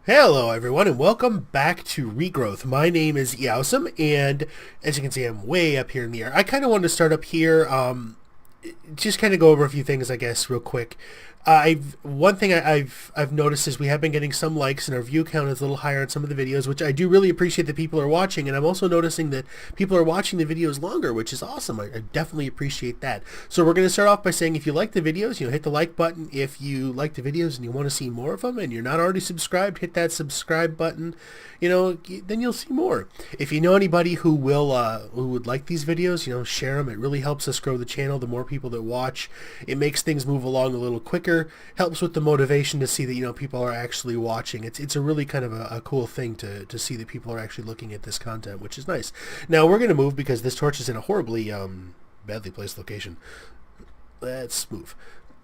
Hello everyone and welcome back to Regrowth. My name is Eosum and as you can see I'm way up here in the air. I kind of wanted to start up here, just kind of go over a few things I guess real quick. One thing I've noticed is we have been getting some likes and our view count is a little higher on some of the videos, which I do really appreciate that people are watching, and I'm also noticing that people are watching the videos longer, which is awesome. I definitely appreciate that. So we're going to start off by saying if you like the videos, hit the like button. If you like the videos and you want to see more of them and you're not already subscribed, hit that subscribe button. Then you'll see more. If you know anybody who would like these videos, share them. It really helps us grow the channel. The more people that watch, it makes things move along a little quicker. Helps with the motivation to see that people are actually watching. It's a really kind of a cool thing to see that people are actually looking at this content, which is nice. Now we're going to move because this torch is in a horribly badly placed location. Let's move.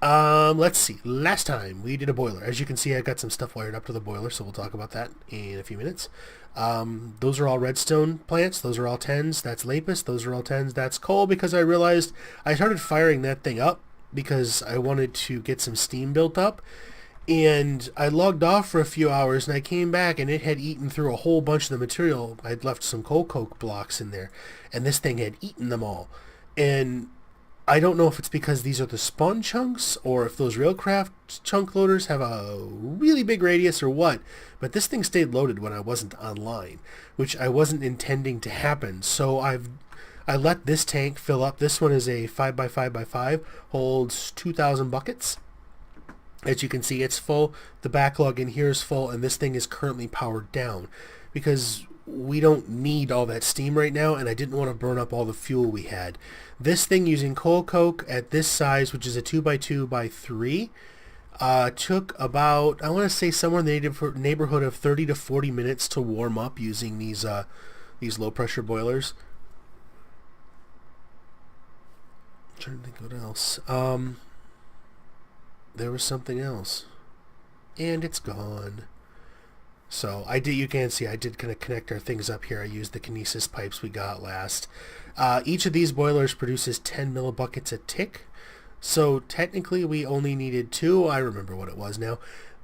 Let's see. Last time we did a boiler. As you can see, I got some stuff wired up to the boiler, so we'll talk about that in a few minutes. Those are all redstone plants. Those are all 10s. That's lapis. Those are all 10s. That's coal, because I realized I started firing that thing up because I wanted to get some steam built up. And I logged off for a few hours, and I came back, and it had eaten through a whole bunch of the material. I'd left some coal coke blocks in there, and this thing had eaten them all. And I don't know if it's because these are the spawn chunks or if those Railcraft chunk loaders have a really big radius or what, but this thing stayed loaded when I wasn't online, which I wasn't intending to happen. So I let this tank fill up. This one is a 5x5x5, holds 2,000 buckets. As you can see, it's full. The backlog in here is full, and this thing is currently powered down because we don't need all that steam right now, and I didn't want to burn up all the fuel we had. This thing using coal coke at this size, which is a 2x2x3, took about, I want to say somewhere in the neighborhood of 30 to 40 minutes to warm up using these low pressure boilers. I'm trying to think what else. There was something else, and it's gone. So you can see I did kind of connect our things up here. I used the kinesis pipes we got last. Each of these boilers produces 10 millibuckets a tick. So technically we only needed 2. I remember what it was now.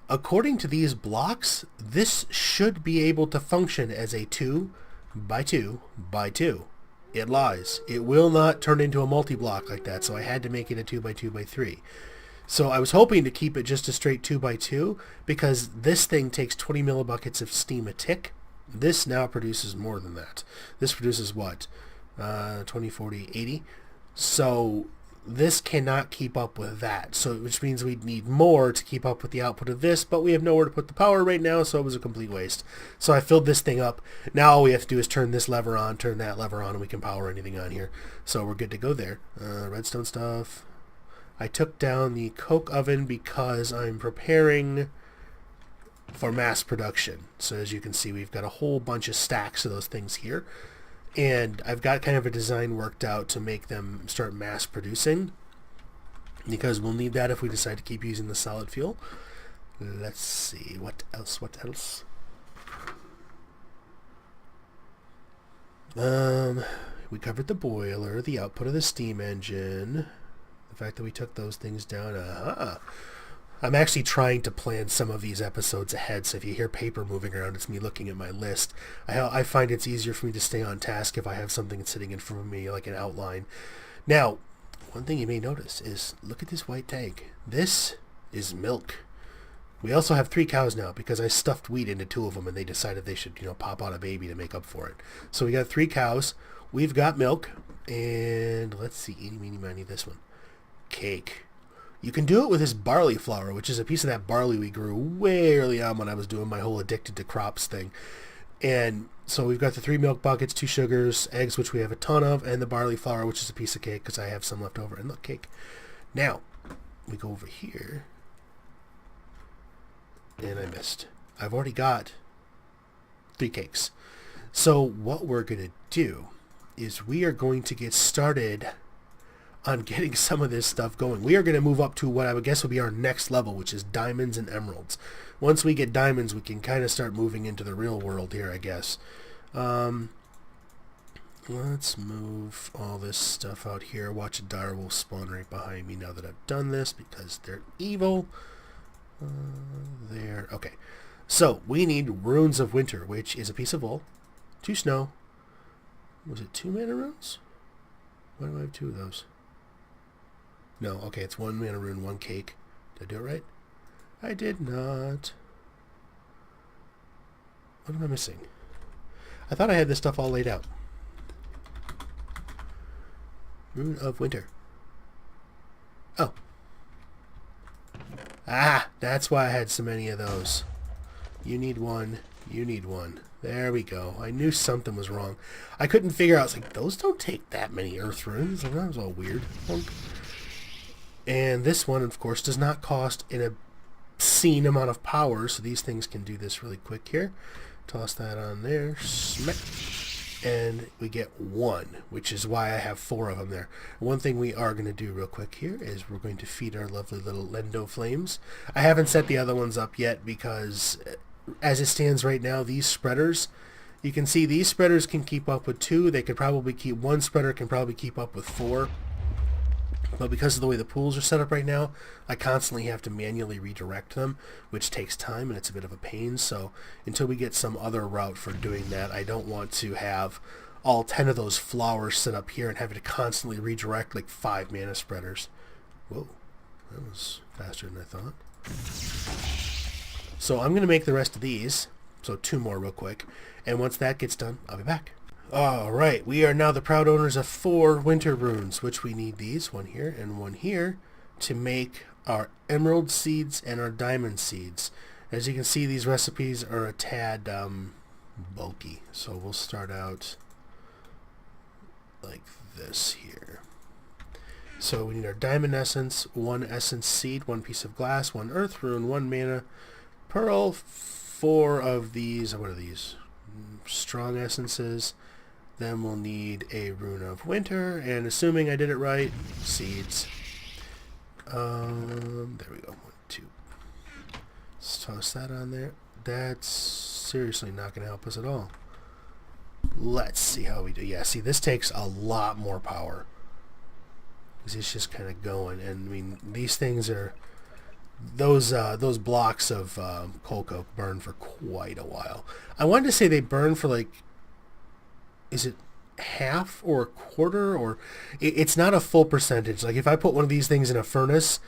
According to these blocks, this should be able to function as a 2x2x2. It lies. It will not turn into a multi-block like that, so I had to make it a 2x2x3. So I was hoping to keep it just a straight 2x2 because this thing takes 20 millibuckets of steam a tick. This now produces more than that. This produces what? 20, 40, 80. So this cannot keep up with that. So which means we'd need more to keep up with the output of this, but we have nowhere to put the power right now, so it was a complete waste. So I filled this thing up. Now all we have to do is turn this lever on, turn that lever on, and we can power anything on here. So we're good to go there. Redstone stuff. I took down the coke oven because I'm preparing for mass production. So as you can see, we've got a whole bunch of stacks of those things here. And I've got kind of a design worked out to make them start mass producing, because we'll need that if we decide to keep using the solid fuel. Let's see, what else? We covered the boiler, the output of the steam engine, the fact that we took those things down. I'm actually trying to plan some of these episodes ahead, so if you hear paper moving around, it's me looking at my list. I find it's easier for me to stay on task if I have something sitting in front of me, like an outline. Now, one thing you may notice is, look at this white tank. This is milk. We also have 3 cows now, because I stuffed wheat into 2 of them, and they decided they should, pop out a baby to make up for it. So we got 3 cows. We've got milk, and let's see, eeny, meeny, miny, this one. Cake. You can do it with this barley flour, which is a piece of that barley we grew way early on when I was doing my whole addicted to crops thing. And so we've got the 3 milk buckets, 2 sugars, eggs, which we have a ton of, and the barley flour, which is a piece of cake because I have some left over. And look, cake. Now, we go over here. And I missed. I've already got 3 cakes. So what we're going to do is we are going to get started on getting some of this stuff going. We are going to move up to what I would guess would be our next level, which is diamonds and emeralds. Once we get diamonds, we can kind of start moving into the real world here, I guess. Let's move all this stuff out here. Watch a dire wolf spawn right behind me now that I've done this because they're evil. There. Okay. So we need Runes of Winter, which is a piece of wool, 2 snow. Was it 2 mana runes? Why do I have 2 of those? No, okay, it's 1 mana rune, 1 cake. Did I do it right? I did not. What am I missing? I thought I had this stuff all laid out. Rune of Winter. Oh. Ah, that's why I had so many of those. You need 1. You need 1. There we go. I knew something was wrong. I couldn't figure out. I was like, those don't take that many earth runes. Like, that was all weird. And this one, of course, does not cost an obscene amount of power, so these things can do this really quick here. Toss that on there. Smack. And we get 1, which is why I have 4 of them there. One thing we are going to do real quick here is we're going to feed our lovely little Lendo Flames. I haven't set the other ones up yet because as it stands right now, these spreaders, you can see these spreaders can keep up with 2. They could probably keep, 1 spreader can probably keep up with 4. But because of the way the pools are set up right now, I constantly have to manually redirect them, which takes time and it's a bit of a pain. So until we get some other route for doing that, I don't want to have all 10 of those flowers set up here and having to constantly redirect like 5 mana spreaders. Whoa, that was faster than I thought. So I'm going to make the rest of these, so 2 more real quick, and once that gets done, I'll be back. Alright, we are now the proud owners of 4 winter runes, which we need these, 1 here and 1 here, to make our emerald seeds and our diamond seeds. As you can see, these recipes are a tad bulky, so we'll start out like this here. So we need our diamond essence, 1 essence seed, 1 piece of glass, 1 earth rune, 1 mana pearl, 4 of these, what are these? Strong essences. Then we'll need a rune of winter, and assuming I did it right, seeds. There we go. 1, 2. Let's toss that on there. That's seriously not going to help us at all. Let's see how we do. Yeah, see, this takes a lot more power. Because it's just kind of going, and I mean, these things are, those blocks of coal coke burn for quite a while. I wanted to say they burn for like, is it half or a quarter, or it's not a full percentage. Like if I put one of these things in a furnace,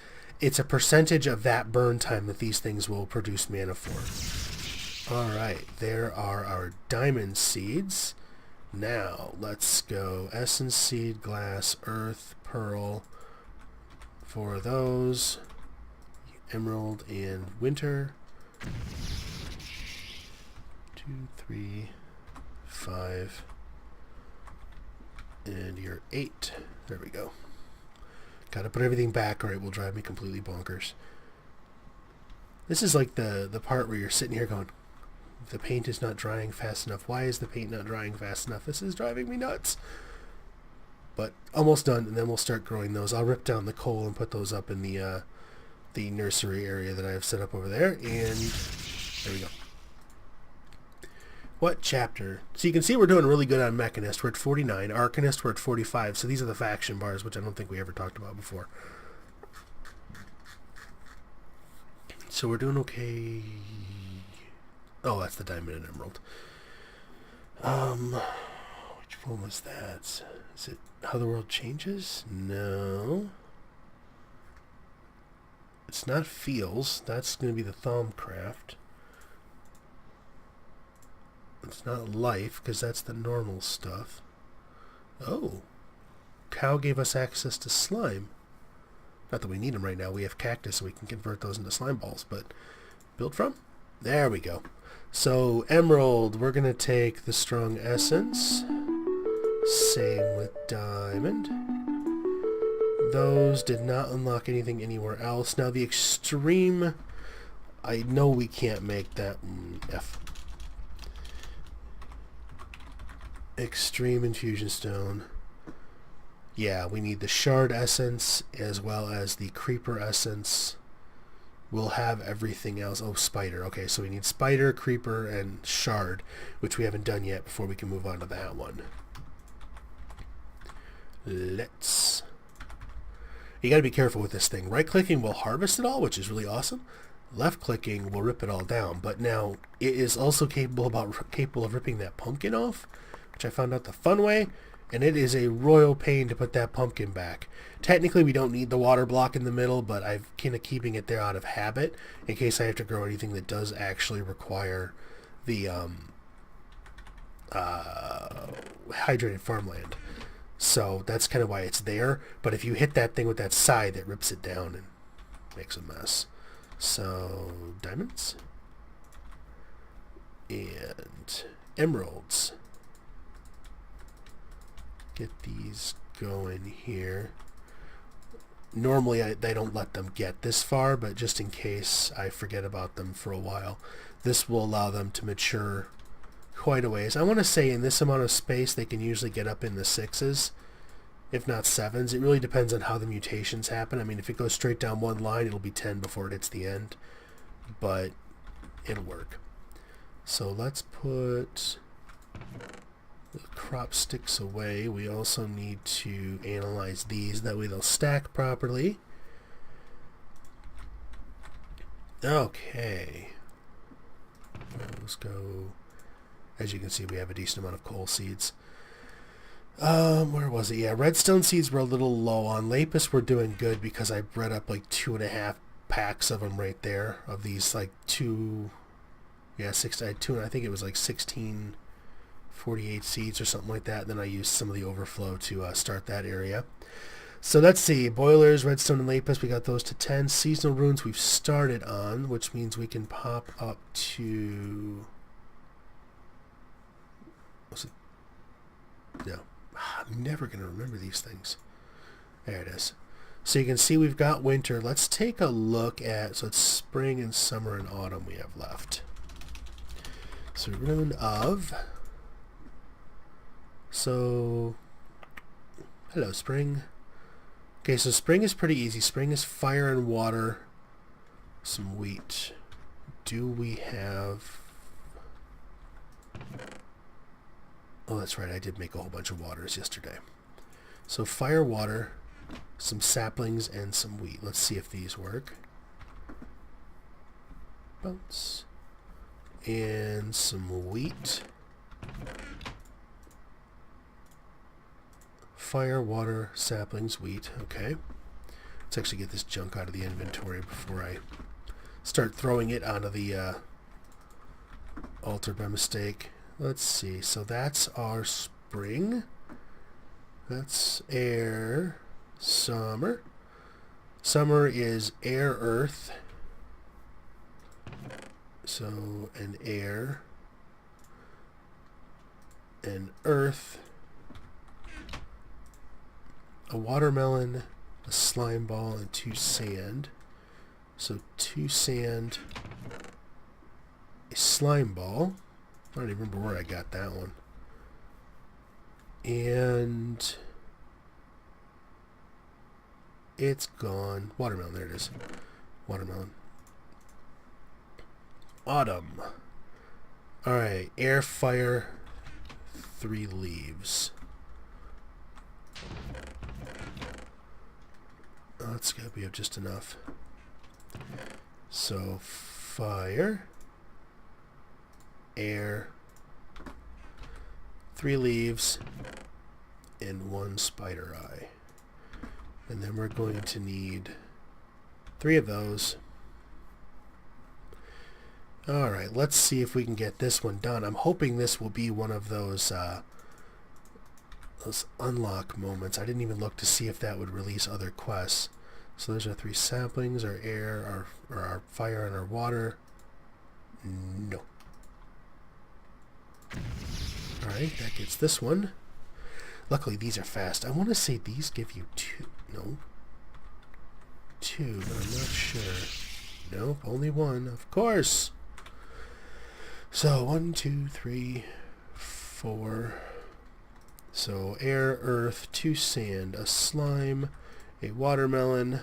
it's a percentage of that burn time that these things will produce mana for. Alright, there are our diamond seeds. Now let's go essence seed, glass, earth, pearl, 4 of those, emerald and winter. 2, 3, 5, and you're 8. There we go. Gotta put everything back or it will drive me completely bonkers. This is like the part where you're sitting here going, the paint is not drying fast enough. Why is the paint not drying fast enough? This is driving me nuts. But almost done, and then we'll start growing those. I'll rip down the coal and put those up in the nursery area that I have set up over there, and there we go. What chapter? So you can see we're doing really good on Mechanist. We're at 49. Arcanist, we're at 45. So these are the faction bars, which I don't think we ever talked about before. So we're doing okay. Oh, that's the diamond and emerald. Which one was that? Is it How the World Changes? No. It's not Feels. That's going to be the Thaumcraft. It's not Life, because that's the normal stuff. Oh. Cow gave us access to slime. Not that we need them right now. We have cactus, so we can convert those into slime balls. But build from? There we go. So, emerald, we're going to take the strong essence. Same with diamond. Those did not unlock anything anywhere else. Now, the extreme, I know we can't make that. F. Extreme infusion stone. Yeah, we need the shard essence as well as the creeper essence. We'll have everything else. Oh, spider. Okay, so we need spider, creeper, and shard, which we haven't done yet before we can move on to that one. Let's... You gotta be careful with this thing. Right-clicking will harvest it all, which is really awesome. left clicking will rip it all down. But now it is also capable of ripping that pumpkin off, which I found out the fun way, and it is a royal pain to put that pumpkin back. Technically we don't need the water block in the middle, but I'm kind of keeping it there out of habit in case I have to grow anything that does actually require the hydrated farmland. So that's kind of why it's there. But if you hit that thing with that scythe, it rips it down and makes a mess. So diamonds and emeralds. Get these going here. Normally I don't let them get this far, but just in case I forget about them for a while, this will allow them to mature quite a ways. I want to say in this amount of space they can usually get up in the 6s, if not 7s. It really depends on how the mutations happen. I mean, if it goes straight down one line, it'll be 10 before it hits the end, but it'll work. So let's put the crop sticks away. We also need to analyze these, that way they'll stack properly. Okay, those go. As you can see, we have a decent amount of coal seeds. Where was it? Yeah, redstone seeds were a little low. On lapis we're doing good because I bred up like 2.5 packs of them right there, of these like I had two, and I think it was like 1648 seeds or something like that. Then I used some of the overflow to start that area. So let's see, boilers, redstone and lapis, we got those to 10. Seasonal runes we've started on, which means we can pop up to... Was it? No. I'm never going to remember these things. There it is. So you can see we've got winter. Let's take a look at... So it's spring and summer and autumn we have left. So rune of... So... Hello, spring. Okay, so spring is pretty easy. Spring is fire and water. Some wheat. Do we have... Oh, that's right. I did make a whole bunch of waters yesterday. So fire, water, some saplings, and some wheat. Let's see if these work. Bounce. And some wheat. Fire, water, saplings, wheat. Okay. Let's actually get this junk out of the inventory before I start throwing it onto the altar by mistake. Let's see. So that's our spring. That's air. Summer. Summer is air, earth. So an air. An earth. A watermelon. A slime ball. And 2 sand. So 2 sand. A slime ball. I don't even remember where I got that one. And it's gone. Watermelon, there it is. Watermelon. Autumn. Alright, air, fire, 3 leaves. That's gotta be just enough. So, fire. Air, 3 leaves, and 1 spider eye. And then we're going to need 3 of those. Alright, let's see if we can get this one done. I'm hoping this will be one of those unlock moments. I didn't even look to see if that would release other quests. So there's our 3 saplings, our air, our fire, and our water. No. Alright, that gets this one. Luckily these are fast. I want to say these give you 2. No. 2, but I'm not sure. Nope, only 1. Of course. So 1, 2, 3, 4. So air, earth, 2 sand, a slime, a watermelon.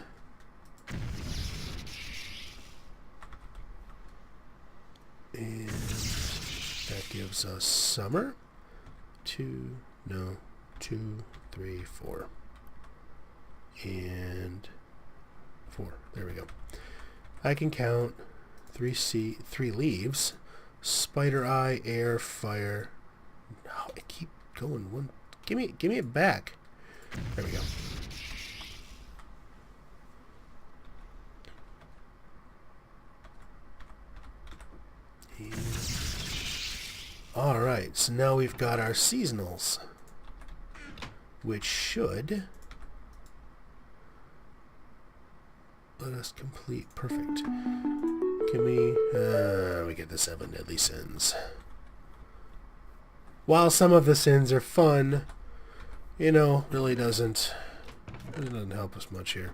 And that gives us summer. 2, 3, 4. And 4. There we go. I can count. Three leaves. Spider eye, air, fire. No, I keep going. One. Give me it back. There we go. Alright, so now we've got our seasonals, which should let us complete. Perfect. Can we get the 7 deadly sins. While some of the sins are fun, you know, really doesn't help us much here.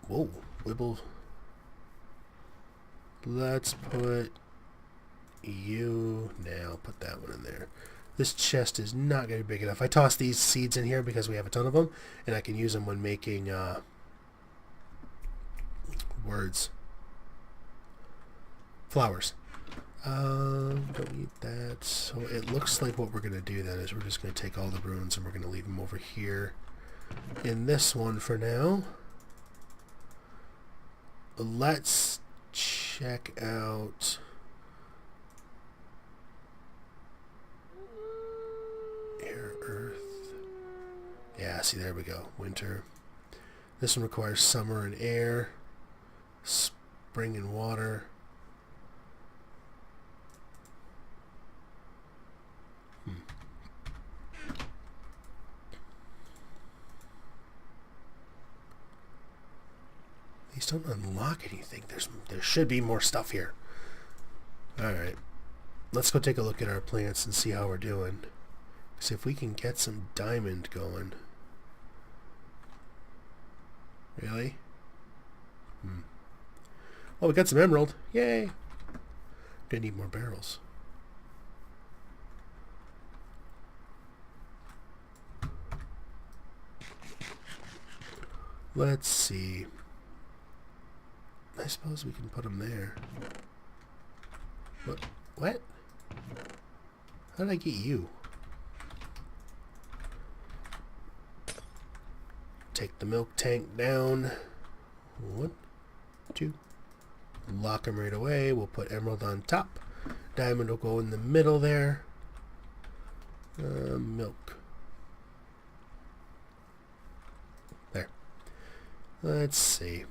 Whoa, Wibble. Let's put you now. Put that one in there. This chest is not going to be big enough. I tossed these seeds in here because we have a ton of them, and I can use them when making flowers. Don't need that. So it looks like what we're going to do then is we're just going to take all the runes and we're going to leave them over here in this one for now. Let's check out air, earth. Yeah, see, there we go. Winter. This one requires summer and air, spring and water. These don't unlock anything. There should be more stuff here. Alright. Let's go take a look at our plants and see how we're doing. See if we can get some diamond going. Really? Oh, we got some emerald. Yay! Gonna need more barrels. Let's see. I suppose we can put them there. What? How did I get you? Take the milk tank down. 1, 2. Lock them right away. We'll put emerald on top. Diamond will go in the middle there. Milk. There. Let's see.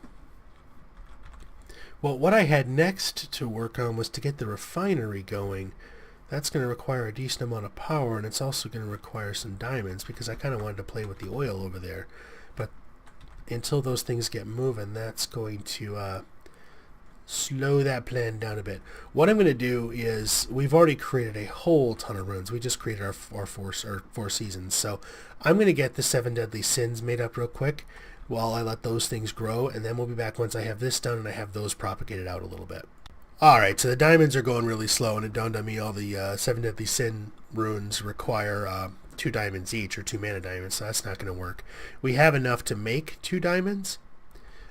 Well, what I had next to work on was to get the refinery going. That's going to require a decent amount of power, and it's also going to require some diamonds because I kind of wanted to play with the oil over there. But until those things get moving, that's going to slow that plan down a bit. What I'm going to do is, we've already created a whole ton of runes. We just created our four seasons. So I'm going to get the 7 deadly sins made up real quick while I let those things grow, and then we'll be back once I have this done and I have those propagated out a little bit. Alright, so the diamonds are going really slow, and it dawned on me all the 7 deadly sin runes require 2 diamonds each, or 2 mana diamonds, so that's not going to work. We have enough to make 2 diamonds,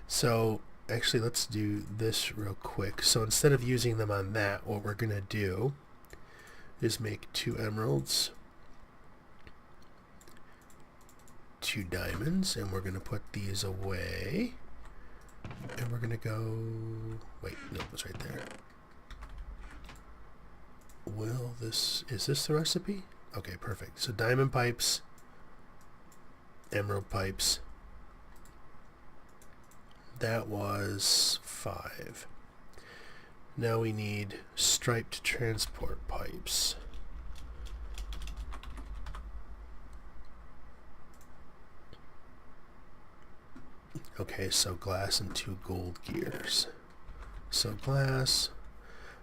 so actually let's do this real quick. So instead of using them on that, what we're going to do is make 2 emeralds, 2 diamonds, and we're going to put these away. And we're going to go... Wait, no, it's right there. Is this the recipe? Okay, perfect. So diamond pipes, emerald pipes. That was 5. Now we need striped transport pipes. Okay, so glass and 2 gold gears. So glass.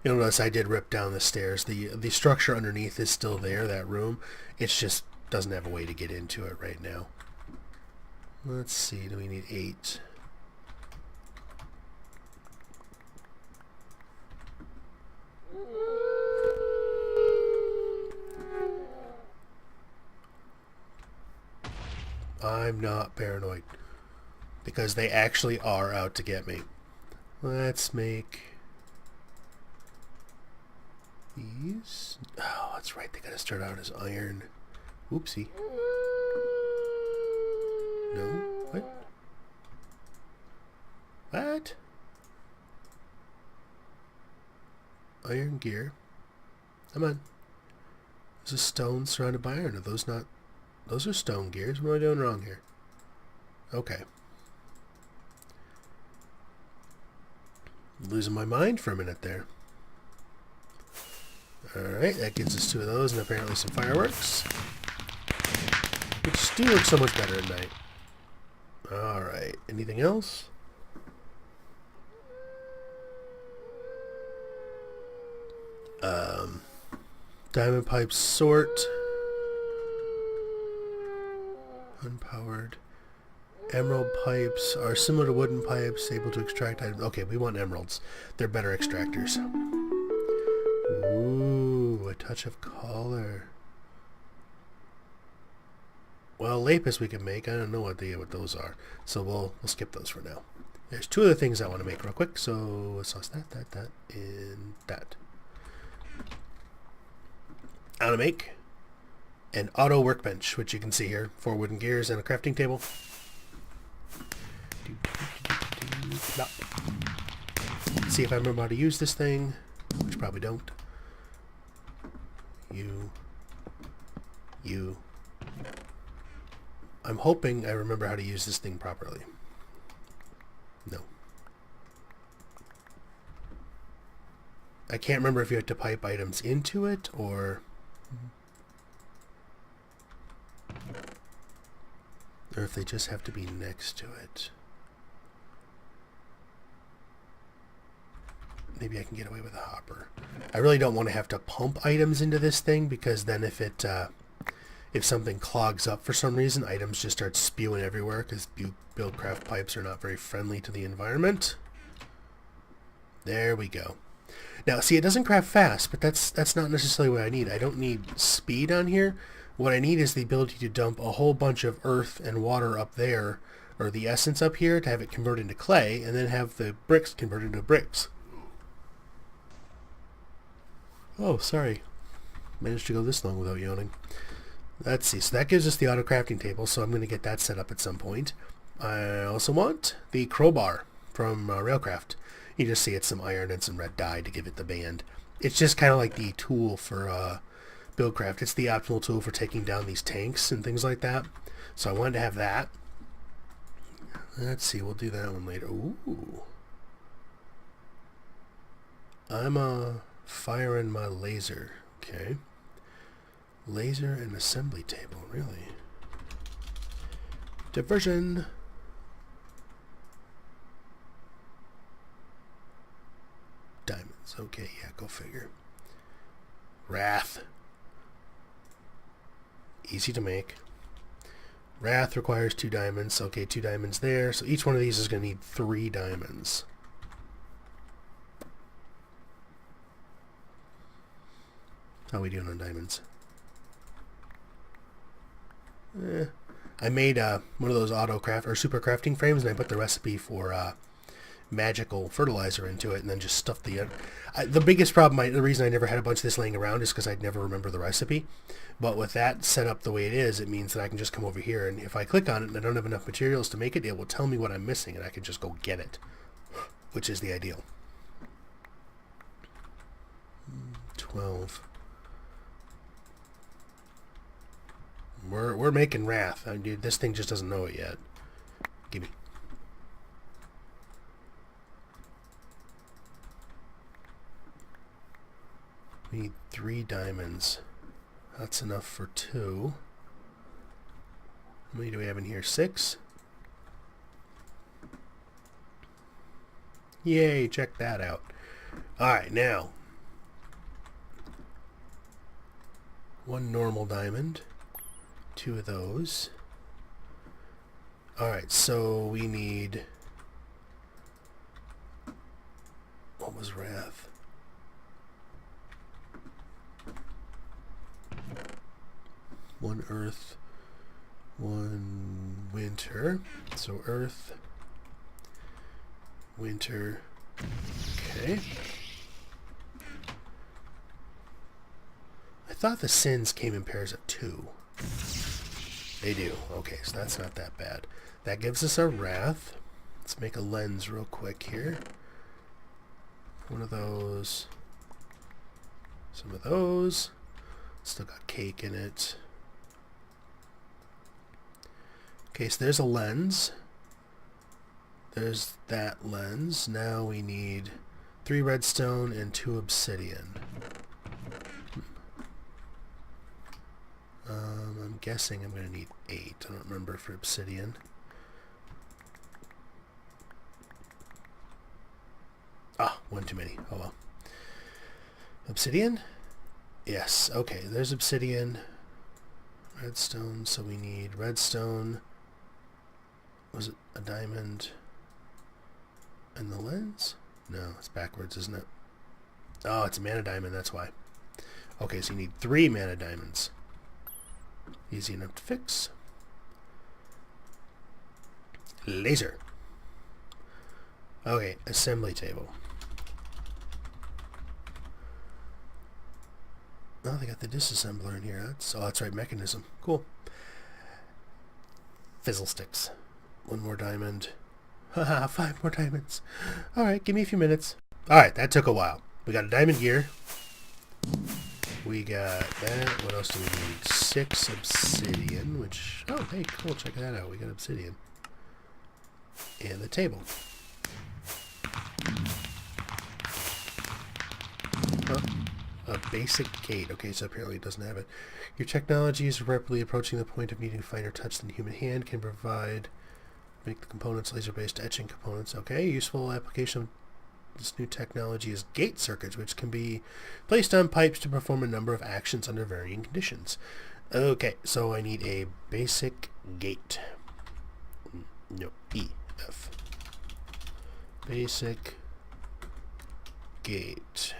You'll notice I did rip down the stairs. The structure underneath is still there, that room. It just doesn't have a way to get into it right now. Let's see, do we need 8? I'm not paranoid, because they actually are out to get me. Let's make these. Oh, that's right. They gotta start out as iron. Oopsie. No? What? What? Iron gear. Come on. This is stone surrounded by iron. Are those not... Those are stone gears. What am I doing wrong here? Okay. Losing my mind for a minute there. Alright, that gives us 2 of those and apparently some fireworks. Which do look so much better at night. Alright, anything else? Diamond pipe sort. Unpowered. Emerald pipes are similar to wooden pipes, able to extract items. Okay, we want emeralds. They're better extractors. Ooh, a touch of color. Well, lapis we can make. I don't know what those are, so we'll skip those for now. There's 2 other things I want to make real quick, so let's toss that, and that. I want to make an auto workbench, which you can see here. 4 wooden gears and a crafting table. No. See if I remember how to use this thing, which probably don't. You. I'm hoping I remember how to use this thing properly. No. I can't remember if you had to pipe items into it or if they just have to be next to it. Maybe I can get away with a hopper. I really don't want to have to pump items into this thing, because then if something clogs up for some reason, items just start spewing everywhere, because buildcraft pipes are not very friendly to the environment. There we go. Now, see, it doesn't craft fast, but that's not necessarily what I need. I don't need speed on here. What I need is the ability to dump a whole bunch of earth and water up there, or the essence up here, to have it convert into clay, and then have the bricks converted into bricks. Oh, sorry. Managed to go this long without yawning. Let's see. So that gives us the auto crafting table, so I'm going to get that set up at some point. I also want the crowbar from Railcraft. You just see it's some iron and some red dye to give it the band. It's just kind of like the tool for Buildcraft. It's the optimal tool for taking down these tanks and things like that. So I wanted to have that. Let's see. We'll do that one later. Ooh. I'm firing my laser. Okay. Laser and assembly table. Really? Diversion. Diamonds. Okay, yeah, go figure. Wrath. Easy to make. Wrath requires 2 diamonds. Okay, 2 diamonds there. So each one of these is going to need 3 diamonds. How are we doing on diamonds? I made one of those auto craft or super crafting frames, and I put the recipe for magical fertilizer into it, and then just stuffed the biggest problem, the reason I never had a bunch of this laying around is because I'd never remember the recipe. But with that set up the way it is, it means that I can just come over here, and if I click on it and I don't have enough materials to make it, it will tell me what I'm missing, and I can just go get it, which is the ideal. 12. We're making wrath. Dude, this thing just doesn't know it yet. Gimme. We need 3 diamonds. That's enough for 2. How many do we have in here? 6? Yay, check that out. Alright, now. 1 normal diamond. 2 of those. Alright, so we need... What was wrath? 1 earth, 1 winter. So earth, winter. Okay. I thought the sins came in pairs of 2. They do. Okay, so that's not that bad. That gives us our wrath. Let's make a lens real quick here. One of those. Some of those. Still got cake in it. Okay, so there's a lens. There's that lens. Now we need 3 redstone and 2 obsidian. I'm guessing I'm going to need 8. I don't remember for obsidian. Ah, one too many. Oh well. Obsidian? Yes. Okay, there's obsidian. Redstone, so we need redstone. Was it a diamond? And the lens? No, it's backwards, isn't it? Oh, it's a mana diamond, that's why. Okay, so you need 3 mana diamonds. Easy enough to fix. Laser. Okay, assembly table. Oh, they got the disassembler in here. That's right, mechanism. Cool. Fizzle sticks. 1 more diamond. Haha, 5 more diamonds. Alright, give me a few minutes. Alright, that took a while. We got a diamond here. We got that. What else do we need? 6 obsidian, which... Oh, hey, cool. Check that out. We got obsidian. And the table. Huh? A basic gate. Okay, so apparently it doesn't have it. Your technology is rapidly approaching the point of needing finer touch than the human hand can provide. Make the components laser-based etching components. Okay, useful application of this new technology is gate circuits, which can be placed on pipes to perform a number of actions under varying conditions. Okay, so I need a basic gate. No, E-F. Basic gate.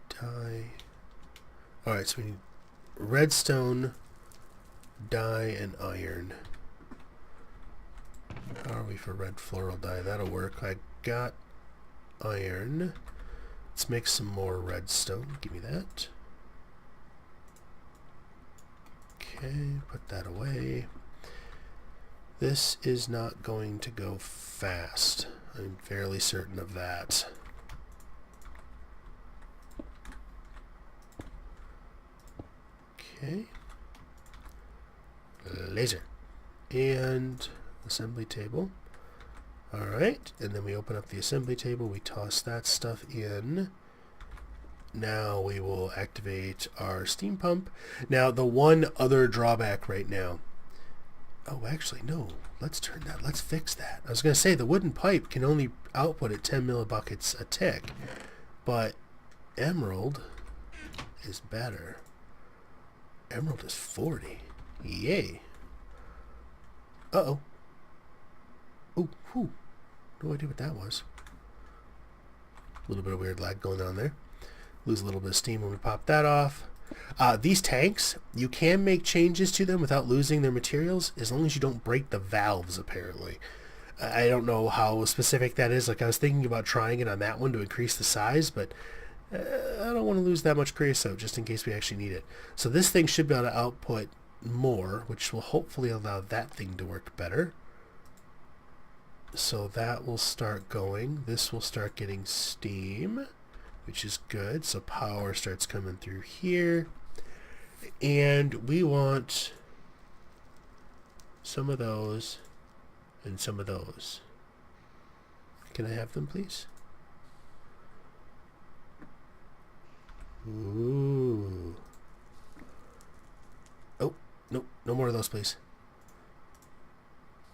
Dye. Alright, so we need redstone, dye, and iron. How are we for red floral dye? That'll work. I got iron. Let's make some more redstone. Give me that. Okay, put that away. This is not going to go fast. I'm fairly certain of that. Okay. Laser. And assembly table. Alright, and then we open up the assembly table, we toss that stuff in. Now we will activate our steam pump. Now the one other drawback right now... Oh, actually, no. Let's fix that. I was going to say the wooden pipe can only output at 10 millibuckets a tick, but emerald is better. Emerald is 40. Yay. Uh-oh. Ooh, whew. No idea what that was. A little bit of weird lag going on there. Lose a little bit of steam when we pop that off. These tanks, you can make changes to them without losing their materials as long as you don't break the valves, apparently. I don't know how specific that is. Like, I was thinking about trying it on that one to increase the size, but I don't want to lose that much creosote just in case we actually need it. So this thing should be able to output more, which will hopefully allow that thing to work better. So that will start going. This will start getting steam, which is good. So power starts coming through here. And we want some of those and some of those. Can I have them, please? Ooh. Oh, nope, no more of those, please.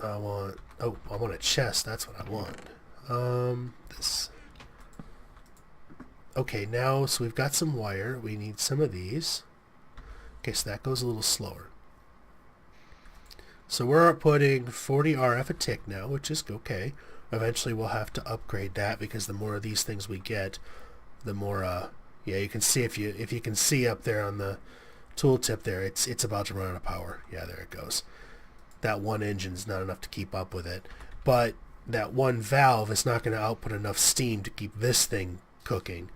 I want a chest. That's what I want. This. Okay, now, so we've got some wire. We need some of these. Okay, so that goes a little slower. So we're outputting 40 RF a tick now, which is okay. Eventually we'll have to upgrade that because the more of these things we get, the more, yeah, you can see if you can see up there on the tooltip there, it's about to run out of power. Yeah, there it goes. That one engine's not enough to keep up with it. But that one valve is not going to output enough steam to keep this thing cooking.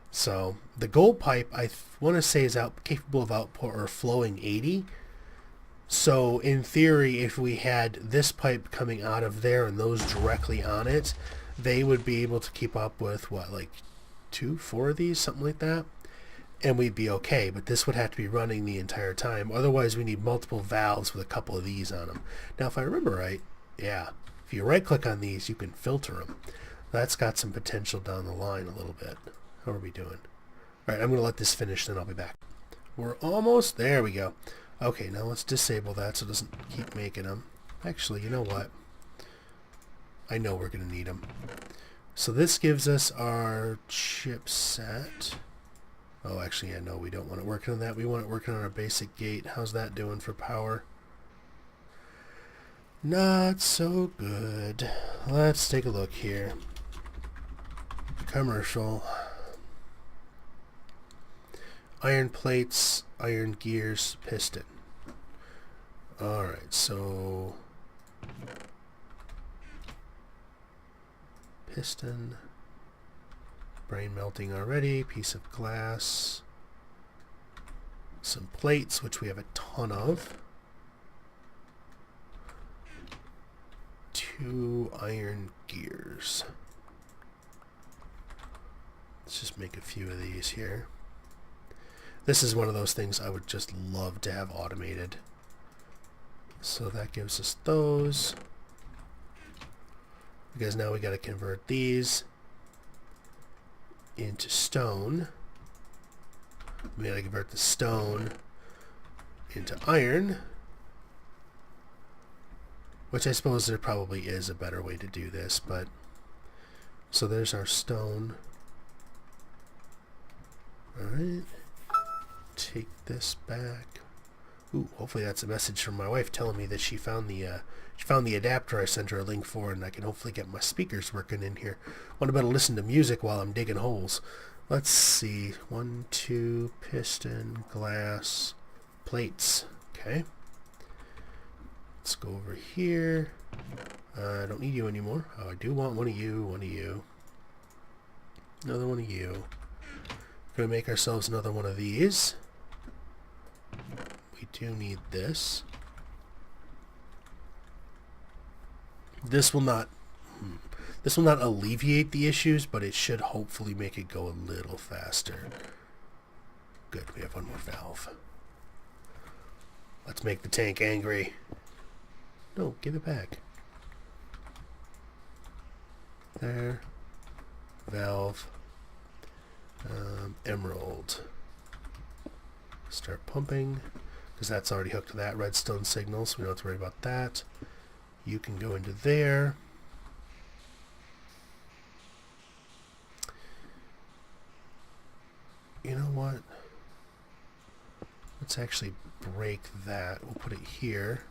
So the gold pipe, I want to say, is capable of output or flowing 80. So in theory, if we had this pipe coming out of there and those directly on it, they would be able to keep up with, what, like 4 of these, something like that, and we'd be okay. But this would have to be running the entire time. Otherwise, we need multiple valves with a couple of these on them. Now, if I remember right, yeah, if you right-click on these, you can filter them. That's got some potential down the line a little bit. How are we doing? All right, I'm going to let this finish, then I'll be back. We're almost, there we go. Okay, now let's disable that so it doesn't keep making them. Actually, you know what? I know we're going to need them. So this gives us our chipset. Oh, actually, yeah, no, we don't want it working on that. We want it working on our basic gate. How's that doing for power? Not so good. Let's take a look here. Commercial. Iron plates, iron gears, piston. Alright, so piston, brain melting already, piece of glass, some plates, which we have a ton of, 2 iron gears. Let's just make a few of these here. This is one of those things I would just love to have automated. So that gives us those. Because now we got to convert these into stone. We got to convert the stone into iron. Which I suppose there probably is a better way to do this, but so there's our stone. Alright. Take this back. Ooh, hopefully that's a message from my wife telling me that she found the adapter I sent her a link for, and I can hopefully get my speakers working in here. Want to be able to listen to music while I'm digging holes. Let's see. 1, 2, piston, glass, plates. Okay. Let's go over here. I don't need you anymore. Oh, I do want one of you, one of you. Another one of you. Gonna make ourselves another one of these. We do need this. This will not alleviate the issues, but it should hopefully make it go a little faster. Good, we have one more valve. Let's make the tank angry. No, give it back. There. Valve. Emerald. Start pumping, because that's already hooked to that redstone signal, so we don't have to worry about that. You can go into there. You know what? Let's actually break that. We'll put it here.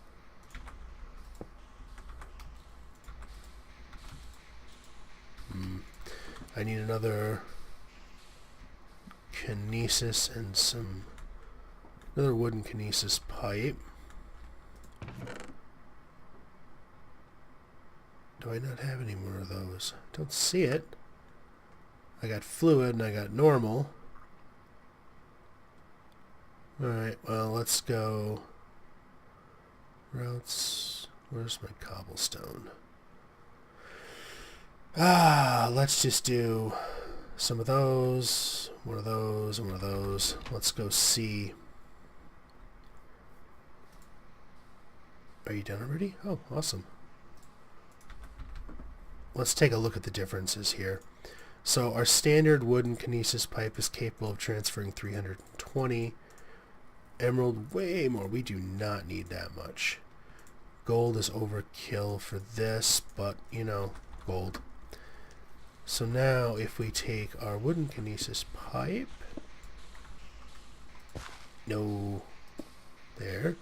I need another kinesis and another wooden kinesis pipe. Do I not have any more of those? Don't see it. I got fluid and I got normal. Alright, well, let's go. Routes. Where's my cobblestone? Let's just do some of those, one of those, and one of those. Let's go see. Are you done already? Oh, awesome. Let's take a look at the differences here. So our standard wooden kinesis pipe is capable of transferring 320. Emerald, way more. We do not need that much. Gold is overkill for this, but, you know, gold. So now if we take our wooden kinesis pipe, no, there,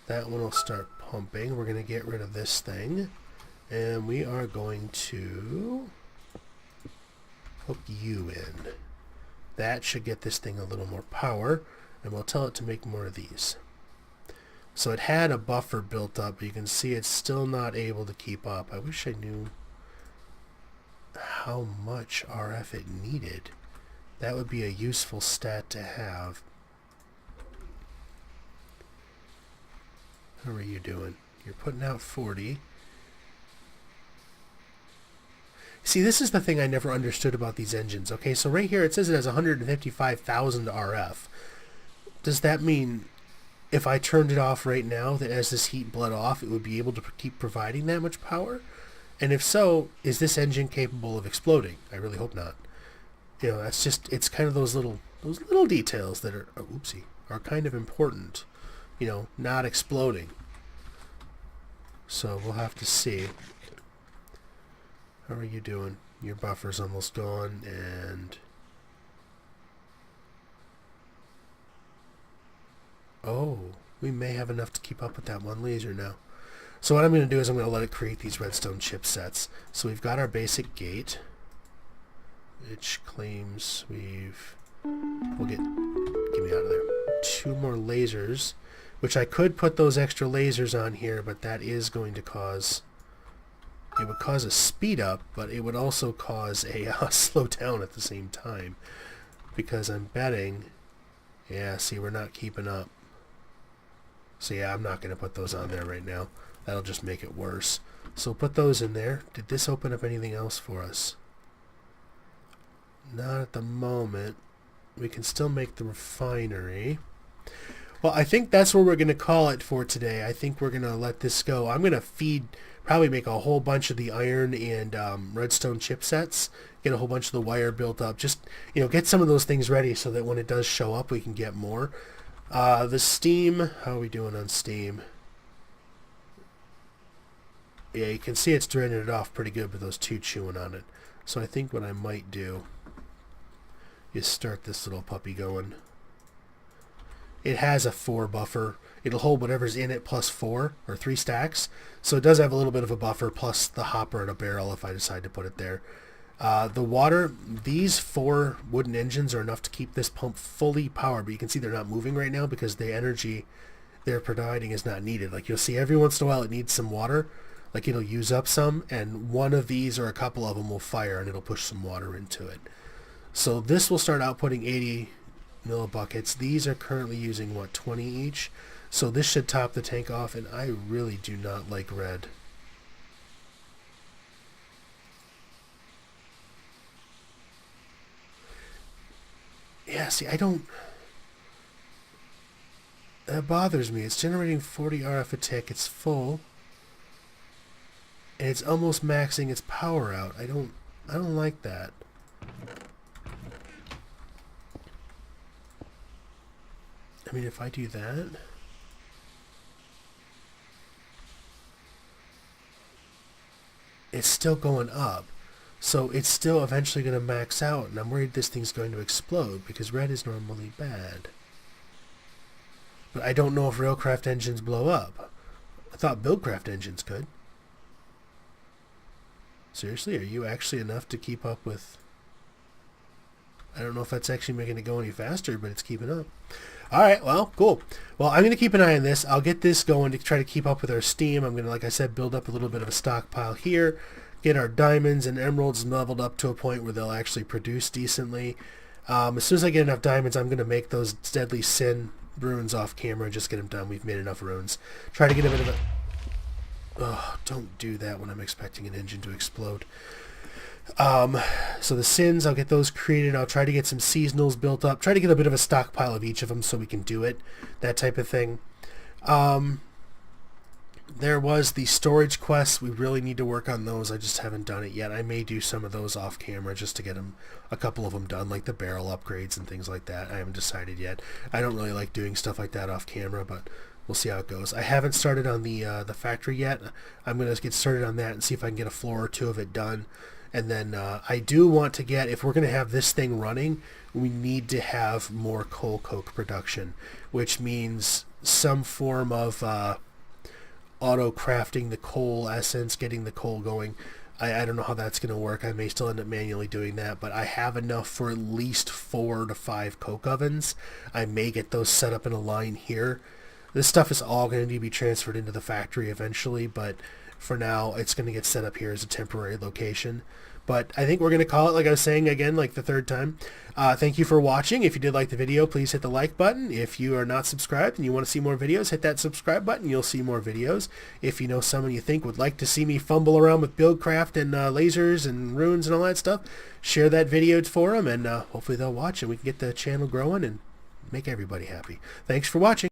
that one will start pumping. We're going to get rid of this thing, and we are going to hook you in. That should get this thing a little more power, and we'll tell it to make more of these. So it had a buffer built up, but you can see it's still not able to keep up. I wish I knew how much RF it needed. That would be a useful stat to have. How are you doing? You're putting out 40. See, this is the thing I never understood about these engines. Okay, so right here it says it has 155,000 RF. Does that mean if I turned it off right now, that as this heat bled off, it would be able to keep providing that much power? And if so, is this engine capable of exploding? I really hope not. You know, that's just, it's kind of those little details that are, are kind of important. You know, not exploding. So we'll have to see. How are you doing? Your buffer's almost gone, and... oh, we may have enough to keep up with that one laser now. So what I'm going to do is I'm going to let it create these redstone chipsets. So we've got our basic gate, which claims we'll get me out of there. 2 more lasers, which I could put those extra lasers on here, but that is going to cause... it would cause a speed up, but it would also cause a slow down at the same time. Because I'm betting... yeah, see, we're not keeping up. So yeah, I'm not going to put those on there right now. That'll just make it worse. So we'll put those in there. Did this open up anything else for us? Not at the moment. We can still make the refinery. Well, I think that's where we're going to call it for today. I think we're going to let this go. I'm going to probably make a whole bunch of the iron and redstone chipsets. Get a whole bunch of the wire built up. Just, you know, get some of those things ready so that when it does show up, we can get more. The steam, how are we doing on steam? Yeah, you can see it's draining it off pretty good with those 2 chewing on it. So I think what I might do is start this little puppy going. It has a 4 buffer. It'll hold whatever's in it plus 4 or 3 stacks. So it does have a little bit of a buffer plus the hopper and a barrel if I decide to put it there. The water, these 4 wooden engines are enough to keep this pump fully powered, but you can see they're not moving right now because the energy they're providing is not needed. Like you'll see every once in a while it needs some water, like it'll use up some, and one of these or a couple of them will fire and it'll push some water into it. So this will start outputting 80 millibuckets. These are currently using, what, 20 each? So this should top the tank off, and I really do not like red. Yeah, see, I don't... that bothers me. It's generating 40 RF a tick. It's full. And it's almost maxing its power out. I don't like that. I mean, if I do that... it's still going up. So it's still eventually going to max out, and I'm worried this thing's going to explode, because red is normally bad. But I don't know if Railcraft engines blow up. I thought Buildcraft engines could. Seriously, are you actually enough to keep up with... I don't know if that's actually making it go any faster, but it's keeping up. Alright, well, cool. Well, I'm going to keep an eye on this. I'll get this going to try to keep up with our steam. I'm going to, like I said, build up a little bit of a stockpile here. Get our diamonds and emeralds leveled up to a point where they'll actually produce decently. As soon as I get enough diamonds, I'm going to make those Deadly Sin runes off camera and just get them done. We've made enough runes. Try to get a bit of a... oh, don't do that when I'm expecting an engine to explode. So the sins, I'll get those created. I'll try to get some seasonals built up. Try to get a bit of a stockpile of each of them so we can do it. That type of thing. There was the storage quests. We really need to work on those. I just haven't done it yet. I may do some of those off camera just to get a couple of them done, like the barrel upgrades and things like that. I haven't decided yet. I don't really like doing stuff like that off camera, but we'll see how it goes. I haven't started on the factory yet. I'm going to get started on that and see if I can get a floor or 2 of it done. And then I do want to get, if we're going to have this thing running, we need to have more coal coke production, which means some form of auto crafting the coal essence, getting the coal going. I don't know how that's going to work. I may still end up manually doing that, but I have enough for at least 4 to 5 coke ovens. I may get those set up in a line here. This stuff is all going to need to be transferred into the factory eventually, but for now it's going to get set up here as a temporary location. But I think we're going to call it, like I was saying again, like the third time. Thank you for watching. If you did like the video, please hit the like button. If you are not subscribed and you want to see more videos, hit that subscribe button. You'll see more videos. If you know someone you think would like to see me fumble around with Buildcraft and lasers and runes and all that stuff, share that video for them, and hopefully they'll watch and we can get the channel growing and make everybody happy. Thanks for watching.